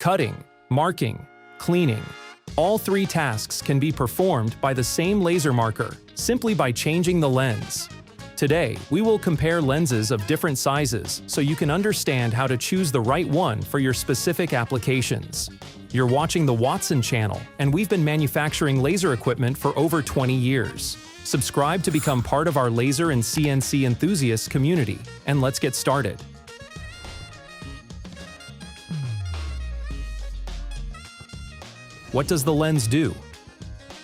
Cutting, marking, cleaning. All three tasks can be performed by the same laser marker, simply by changing the lens. Today, we will compare lenses of different sizes so you can understand how to choose the right one for your specific applications. You're watching the Wattsan channel, and we've been manufacturing laser equipment for over 20 years. Subscribe to become part of our laser and CNC enthusiasts community, and let's get started. What does the lens do?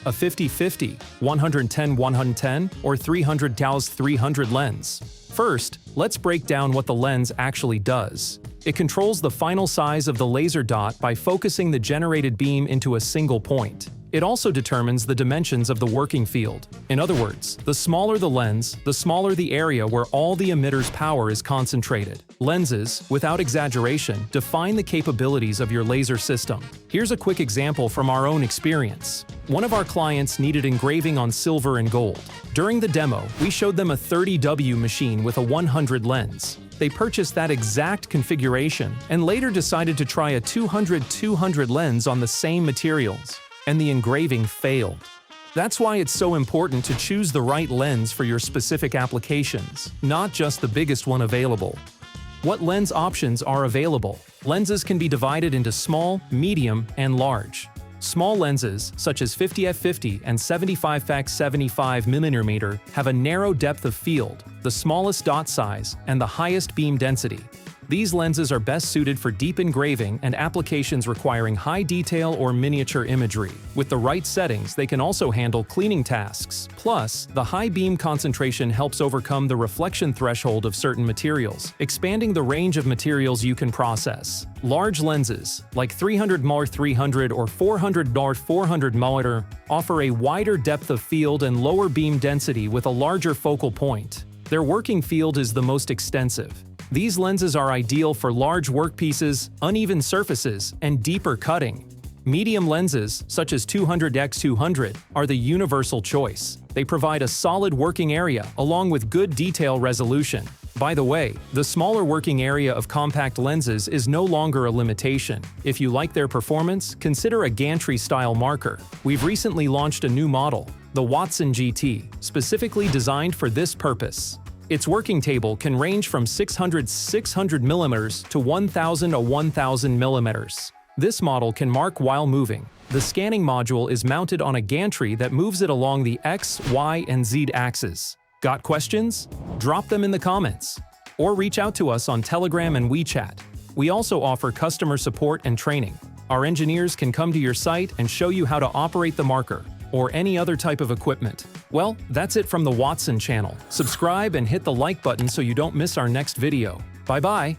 A 50-50, 110-110, or 300-300 lens. First, let's break down what the lens actually does. It controls the final size of the laser dot by focusing the generated beam into a single point. It also determines the dimensions of the working field. In other words, the smaller the lens, the smaller the area where all the emitter's power is concentrated. Lenses, without exaggeration, define the capabilities of your laser system. Here's a quick example from our own experience. One of our clients needed engraving on silver and gold. During the demo, we showed them a 30W machine with a 100 lens. They purchased that exact configuration and later decided to try a 200-200 lens on the same materials. And the engraving failed. That's why it's so important to choose the right lens for your specific applications, not just the biggest one available. What lens options are available? Lenses can be divided into small, medium, and large. Small lenses, such as 50f50 and 75x75mm, have a narrow depth of field, the smallest dot size, and the highest beam density. These lenses are best suited for deep engraving and applications requiring high detail or miniature imagery. With the right settings, they can also handle cleaning tasks. Plus, the high beam concentration helps overcome the reflection threshold of certain materials, expanding the range of materials you can process. Large lenses, like 300mm300 or 400mm400mm, offer a wider depth of field and lower beam density with a larger focal point. Their working field is the most extensive. These lenses are ideal for large workpieces, uneven surfaces, and deeper cutting. Medium lenses, such as 200x200, are the universal choice. They provide a solid working area along with good detail resolution. By the way, the smaller working area of compact lenses is no longer a limitation. If you like their performance, consider a Gantry-style marker. We've recently launched a new model, the Wattsan GT, specifically designed for this purpose. Its working table can range from 600mm to 1000 1000mm. This model can mark while moving. The scanning module is mounted on a gantry that moves it along the X, Y, and Z axes. Got questions? Drop them in the comments. Or reach out to us on Telegram and WeChat. We also offer customer support and training. Our engineers can come to your site and show you how to operate the marker, or any other type of equipment. Well, that's it from the Wattsan channel. Subscribe and hit the like button so you don't miss our next video. Bye-bye!